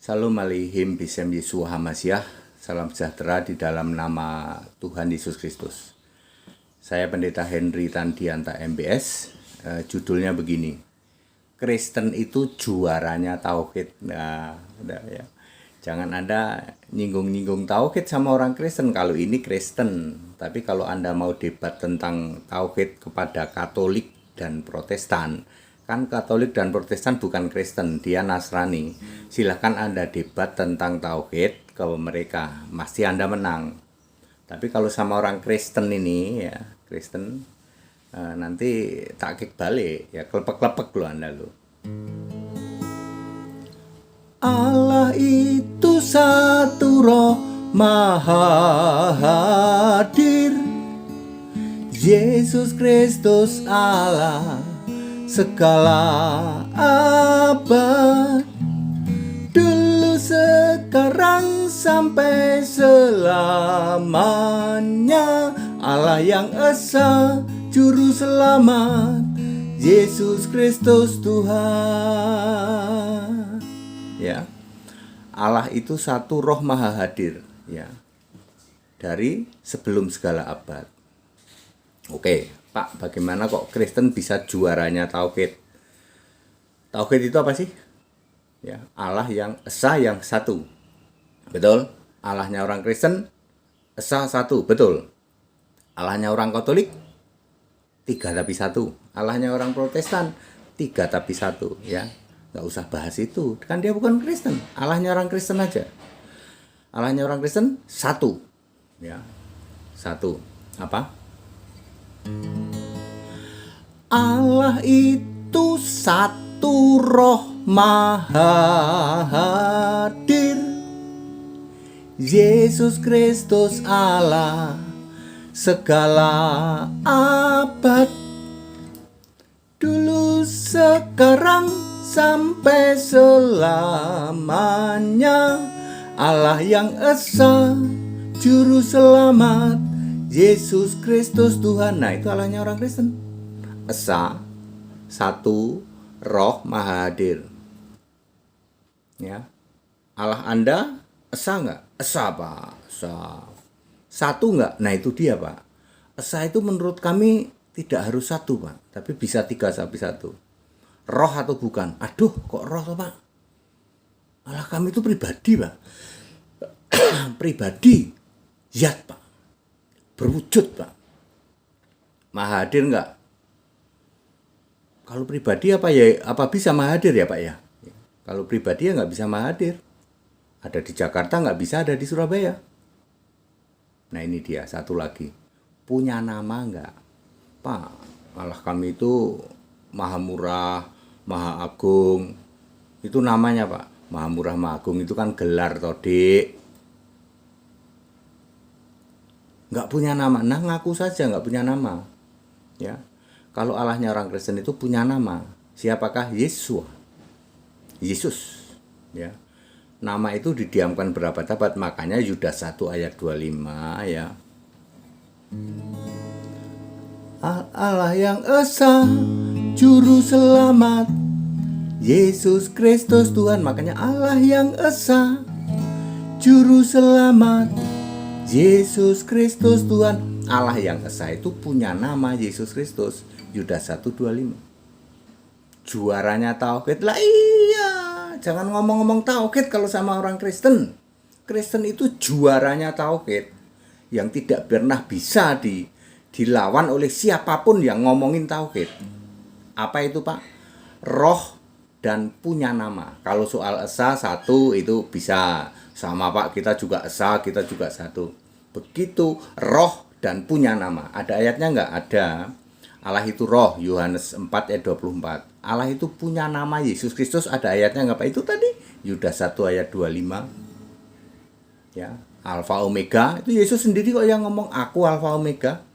Shalom Aleichem Bisem Yeshua HaMashiach. Salam sejahtera di dalam nama Tuhan Yesus Kristus. Saya Pendeta Henry Tandianta MBS. Judulnya begini, Kristen itu juaranya tauhid. Nah, udah ya. Jangan Anda nyinggung-nyinggung tauhid sama orang Kristen kalau ini Kristen. Tapi kalau Anda mau debat tentang tauhid kepada Katolik dan Protestan, kan Katolik dan Protestan bukan Kristen, dia Nasrani. Silahkan Anda debat tentang tauhid ke mereka, pasti Anda menang. Tapi kalau sama orang Kristen ini, ya Kristen, nanti tak kick balik, ya kelepek-kelepek lo Anda lo. Allah itu satu roh maha hadir, Yesus Kristus Allah segala abad, dulu sekarang sampai selamanya. Allah yang esa juru selamat, Yesus Kristus Tuhan. Ya, Allah itu satu roh maha hadir, ya, dari sebelum segala abad. Oke, Pak, bagaimana kok Kristen bisa juaranya tauhid? Tauhid itu apa sih? Ya, Allah yang esa yang satu. Betul? Allahnya orang Kristen esa satu, betul. Allahnya orang Katolik tiga tapi satu. Allahnya orang Protestan tiga tapi satu, ya. Nggak usah bahas itu, kan dia bukan Kristen. Allahnya orang Kristen aja. Allahnya orang Kristen satu, ya. Satu. Apa? Allah itu satu roh maha hadir, Yesus Kristus Allah segala abad, dulu sekarang sampai selamanya. Allah yang esa juru selamat, Yesus Kristus Tuhan. Nah, itu Allahnya orang Kristen. Esa, satu, roh maha hadir. Ya. Allah Anda esa enggak? Esa, Pak. Esa. Satu enggak? Nah, itu dia, Pak. Esa itu menurut kami tidak harus satu, Pak, tapi bisa tiga tapi satu. Roh atau bukan? Aduh, kok roh, Pak? Allah kami itu pribadi, Pak. Pribadi. Zat, Pak. Berwujud, Pak. Maha hadir enggak? Kalau pribadi apa ya? Apa bisa maha hadir ya, Pak ya? Kalau pribadi ya nggak bisa maha hadir. Ada di Jakarta nggak bisa ada di Surabaya. Nah, ini dia satu lagi. Punya nama nggak? Pak, Allah kami itu maha murah, maha agung. Itu namanya, Pak. Maha murah, maha agung itu kan gelar toh, Dik. Nggak punya nama. Nah, ngaku saja nggak punya nama. Ya. Kalau Allahnya orang Kristen itu punya nama. Siapakah? Yesus. Yesus. Ya. Nama itu didiamkan berabad-abad. Makanya Yudas 1 ayat 25, ya. Allah yang esa juru selamat, Yesus Kristus Tuhan. Makanya Allah yang esa juru selamat, Yesus Kristus Tuhan. Allah yang esa itu punya nama Yesus Kristus. Yudas 1:25. Juaranya tauhid lah, iya. Jangan ngomong-ngomong tauhid kalau sama orang Kristen. Kristen itu juaranya tauhid yang tidak pernah bisa dilawan oleh siapapun yang ngomongin tauhid. Apa itu, Pak? Roh dan punya nama. Kalau soal esa satu itu bisa sama, Pak. Kita juga esa, kita juga satu. Begitu roh dan punya nama. Ada ayatnya nggak? Ada. Allah itu roh, Yohanes 4 ayat 24. Allah itu punya nama Yesus Kristus, ada ayatnya nggak, Pak? Itu tadi Yudas 1 ayat 25. Ya, Alfa Omega, itu Yesus sendiri kok yang ngomong, aku Alfa Omega.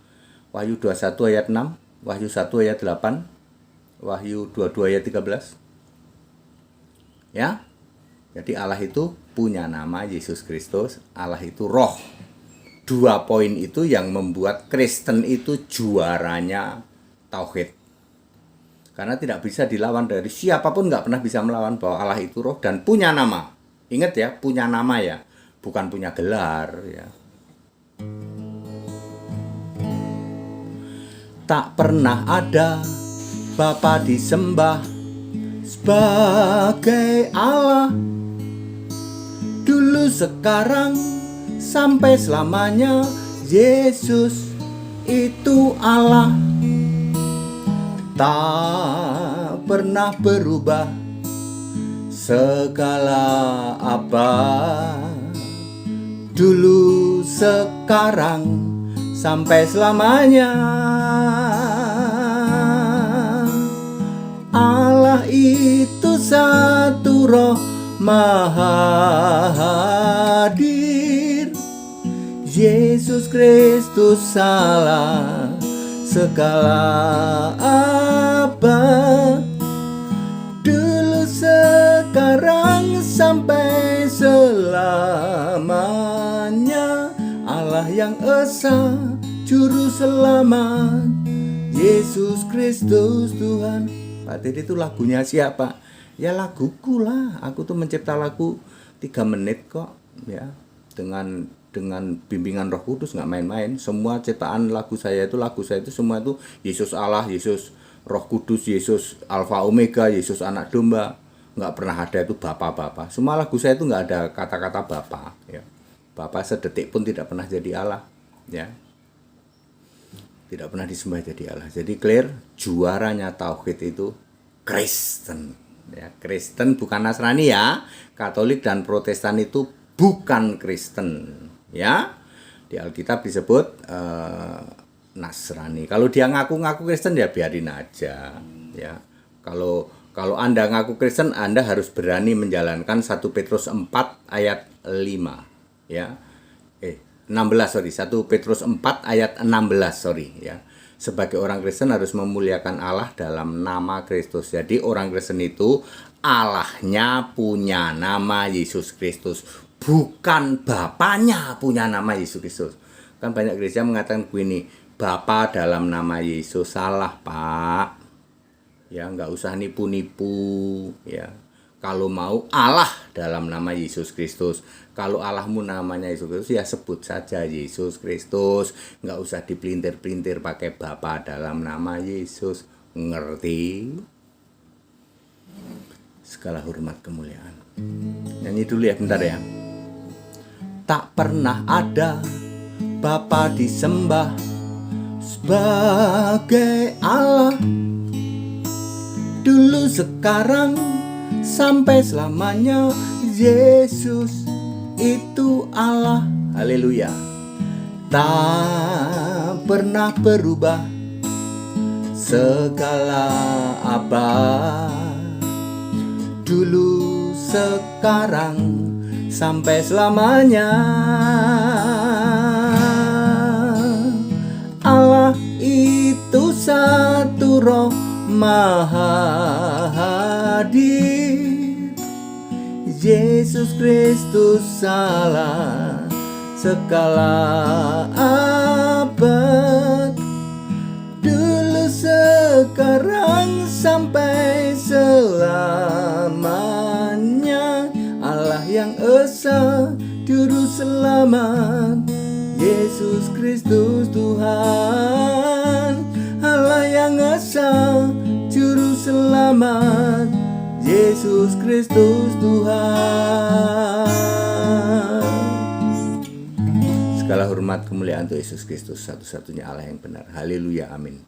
Wahyu 21 ayat 6, Wahyu 1 ayat 8, Wahyu 22 ayat 13. Ya. Jadi Allah itu punya nama Yesus Kristus, Allah itu roh. Dua poin itu yang membuat Kristen itu juaranya tauhid. Karena tidak bisa dilawan dari siapapun, nggak pernah bisa melawan bahwa Allah itu roh dan punya nama. Ingat ya, punya nama ya, bukan punya gelar ya. Tak pernah ada Bapa disembah sebagai Allah, dulu, sekarang, sampai selamanya. Yesus itu Allah, tak pernah berubah, segala apa, dulu, sekarang, sampai selamanya. Allah itu satu roh maha hadir, Yesus Kristus Allah, segala apa, dulu, sekarang, sampai selamanya. Allah yang esa, juru selamat, Yesus Kristus Tuhan. Pak Dede itu lagunya siapa? Ya laguku lah. Aku tuh mencipta lagu 3 menit kok ya, dengan bimbingan Roh Kudus, nggak main-main. Semua ciptaan lagu saya itu semua itu Yesus Allah, Yesus Roh Kudus, Yesus Alfa Omega, Yesus Anak Domba. Nggak pernah ada itu Bapa. Semua lagu saya itu nggak ada kata-kata Bapa ya. Bapa sedetik pun tidak pernah jadi Allah ya. Tidak pernah disembah jadi Allah. Jadi clear, juaranya tauhid itu Kristen ya. Kristen bukan Nasrani ya. Katolik dan Protestan itu bukan Kristen ya. Di Alkitab disebut Nasrani. Kalau dia ngaku-ngaku Kristen ya biarin aja ya. Kalau Anda ngaku Kristen, Anda harus berani menjalankan 1 Petrus 4 ayat 5 ya. 1 Petrus 4 ayat 16 ya. Sebagai orang Kristen harus memuliakan Allah dalam nama Kristus. Jadi orang Kristen itu Allahnya punya nama Yesus Kristus, bukan Bapaknya punya nama Yesus Kristus. Kan banyak gereja mengatakan begini, Bapa dalam nama Yesus. Salah, Pak. Ya, nggak usah nipu-nipu ya. Kalau mau Allah dalam nama Yesus Kristus. Kalau Allahmu namanya Yesus Kristus, ya sebut saja Yesus Kristus. Nggak usah dipelintir-pelintir pakai Bapa dalam nama Yesus. Ngerti? Segala hormat kemuliaan. Nyanyi dulu ya, bentar ya. Tak pernah ada Bapa disembah sebagai Allah, dulu, sekarang, sampai selamanya. Yesus itu Allah. Haleluya. Tak pernah berubah, segala apa, dulu, sekarang, sampai selamanya. Allah itu satu roh maha hadir, Yesus Kristus Allah, segala abad, dulu, sekarang, sampai selamanya. Allah yang esa, juru selamat, Yesus Kristus Tuhan. Allah yang esa, juru selamat, Yesus Kristus Tuhan. Segala hormat kemuliaan untuk Yesus Kristus, satu-satunya Allah yang benar. Haleluya, amin.